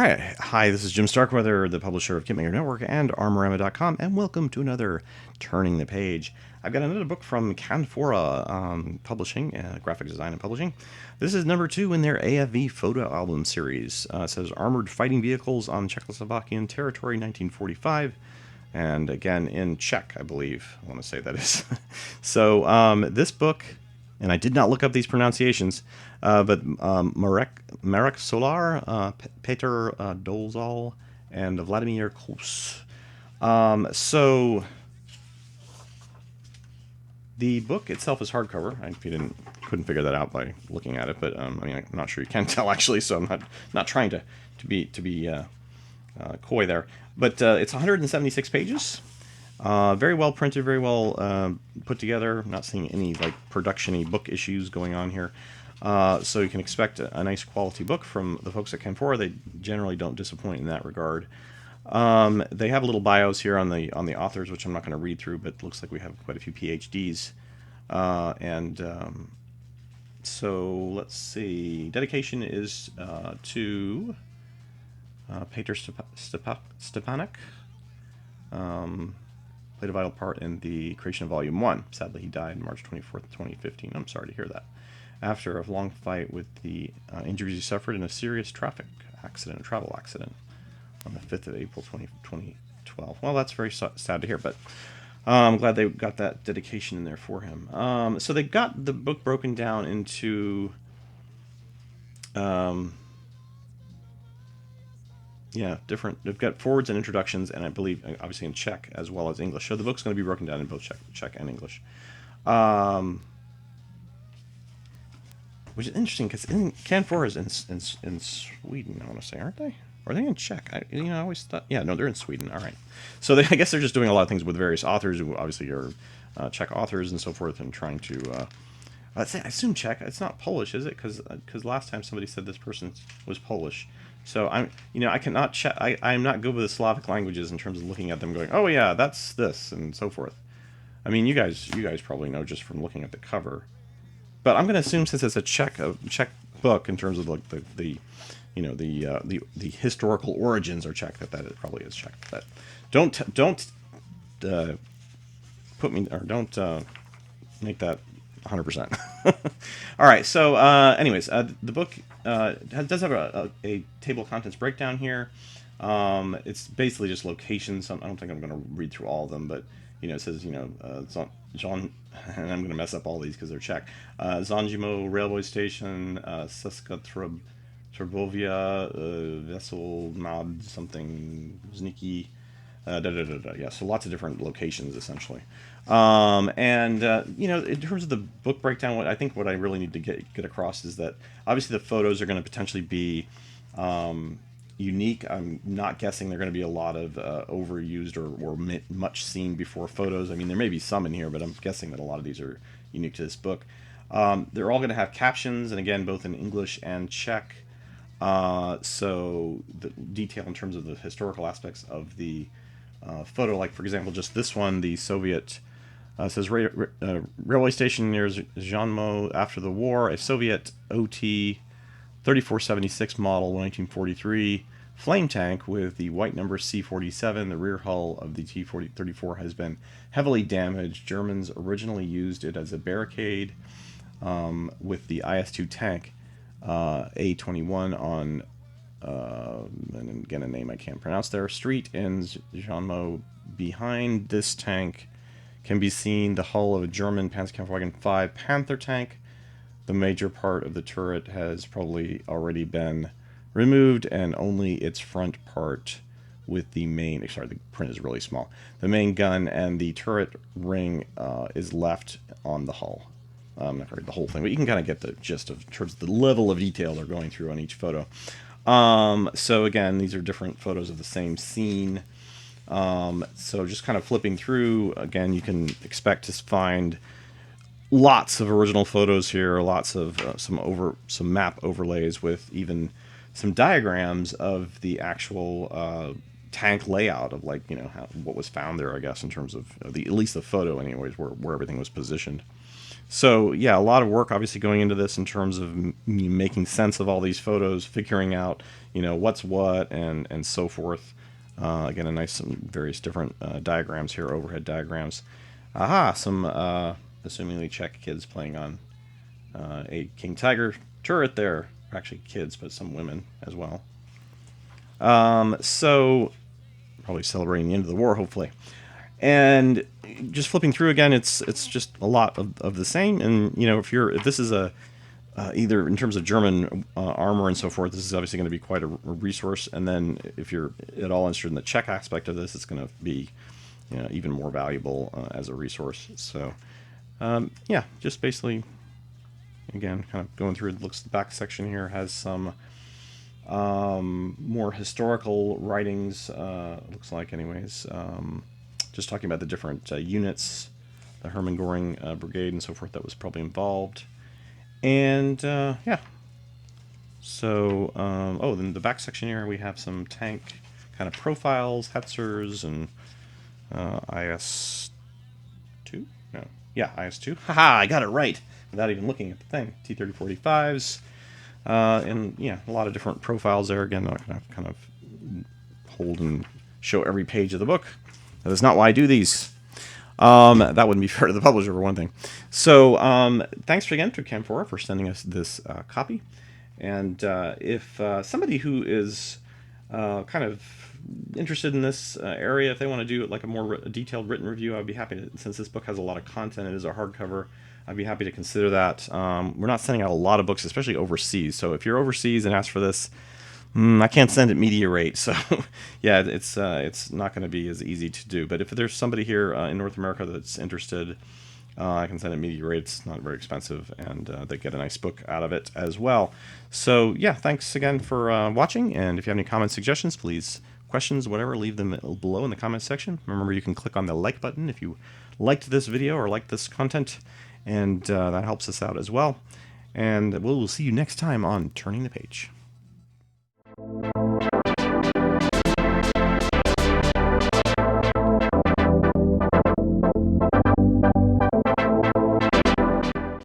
right. Hi, this is Jim Starkweather, the publisher of KitMaker Network and Armorama.com, and welcome to another Turning the Page. I've got another book from Canfora Publishing, Graphic Design and Publishing. This is number 2 in their AFV photo album series. It says Armored Fighting Vehicles on Czechoslovakian Territory, 1945. And again, in Czech, I believe. I want to say that is. So this book, and I did not look up these pronunciations, but Marek Solar, Petr Dolezal, and Vladimir. So the book itself is hardcover. If you couldn't figure that out by looking at it, but I mean, I'm not sure you can tell actually. So I'm not trying to be coy there. But it's 176 pages. Very well printed, very well put together. I'm not seeing any like production-y book issues going on here. So you can expect a nice quality book from the folks at Canfora. They generally don't disappoint in that regard. They have little bios here on the authors, which I'm not going to read through, but it looks like we have quite a few PhDs. So let's see. Dedication is to Petr Stepanek. Played a vital part in the creation of Volume 1. Sadly, he died March 24th, 2015. I'm sorry to hear that. After a long fight with the injuries he suffered in a serious travel accident, on the 5th of April, 2012. Well, that's very sad to hear, but I'm glad they got that dedication in there for him. So they got the book broken down into... different. They've got forwards and introductions, and I believe, obviously, in Czech as well as English. So the book's going to be broken down in both Czech and English. Which is interesting, because Canfora is in Sweden, I want to say, aren't they? Or are they in Czech? I always thought... Yeah, no, they're in Sweden. All right. So I guess they're just doing a lot of things with various authors who obviously are Czech authors and so forth, and trying to... I assume Czech. It's not Polish, is it? Because last time somebody said this person was Polish. So I cannot check. I'm not good with the Slavic languages in terms of looking at them, going, oh yeah, that's this and so forth. I mean, you guys probably know just from looking at the cover. But I'm going to assume, since it's a Czech book in terms of like the historical origins are Czech, that it probably is Czech. But don't put me, or don't make that 100%. All right. So, anyways, the book does have a table of contents breakdown here. It's basically just locations. I don't think I'm going to read through all of them, but it says John, and I'm going to mess up all these because they're Czech. Zanjimo railway station, Seska Trebovia, Vesel Nad something Zniki. Yeah, so lots of different locations essentially. In terms of the book breakdown, what I really need to get across is that obviously the photos are going to potentially be unique. I'm not guessing they're going to be a lot of overused or much seen before photos. I mean, there may be some in here, but I'm guessing that a lot of these are unique to this book. They're all going to have captions, and again, both in English and Czech. So the detail in terms of the historical aspects of the photo, like for example, just this one, the Soviet says railway station near Zhanmo after the war, a Soviet OT 3476 model 1943 flame tank with the white number C-47. The rear hull of the T-34 has been heavily damaged. Germans originally used it as a barricade with the IS-2 tank A-21 on and again a name I can't pronounce there, street in Zhanmo. Behind this tank can be seen the hull of a German Panzerkampfwagen 5 Panther tank. The major part of the turret has probably already been removed, and only its front part with the main... Sorry, the print is really small. The main gun and the turret ring is left on the hull. I'm not going to read the whole thing, but you can kind of get the gist of towards the level of detail they're going through on each photo. So again, these are different photos of the same scene. So just kind of flipping through, again, you can expect to find lots of original photos here, lots of some map overlays with even some diagrams of the actual tank layout of what was found there, I guess, in terms of at least the photo anyways, where everything was positioned. So yeah, a lot of work obviously going into this in terms of making sense of all these photos, figuring out what's what, and so forth. Again, a nice some various different diagrams here, overhead diagrams. Aha, some assumingly Czech kids playing on a King Tiger turret there. Actually kids, but some women as well. So probably celebrating the end of the war, hopefully. And just flipping through again, it's just a lot of the same. And if this is a either in terms of German armor and so forth, this is obviously going to be quite a resource. And then if you're at all interested in the Czech aspect of this, it's going to be even more valuable as a resource. So yeah, just basically again kind of going through it. Looks the back section here has some more historical writings. Looks like anyways. Just talking about the different units, the Hermann Göring brigade and so forth that was probably involved. And yeah. So, oh, then the back section here we have some tank kind of profiles, Hetzers, and IS-2? No. Yeah, IS-2. Haha, I got it right without even looking at the thing. T-3045s. And yeah, a lot of different profiles there. Again, I'm not going to kind of hold and show every page of the book. That is not why I do these. That wouldn't be fair to the publisher, for one thing. So thanks again to Canfora for sending us this copy. And if somebody who is kind of interested in this area, if they want to do like a more detailed written review, I'd be happy to, since this book has a lot of content, it is a hardcover, I'd be happy to consider that. We're not sending out a lot of books, especially overseas. So if you're overseas and ask for this, I can't send it media rate, so yeah, it's not going to be as easy to do. But if there's somebody here in North America that's interested, I can send it media rate. It's not very expensive, and they get a nice book out of it as well. So yeah, thanks again for watching, and if you have any comments, suggestions, please, questions, whatever, leave them below in the comments section. Remember, you can click on the like button if you liked this video or liked this content, and that helps us out as well. And we'll see you next time on Turning the Page.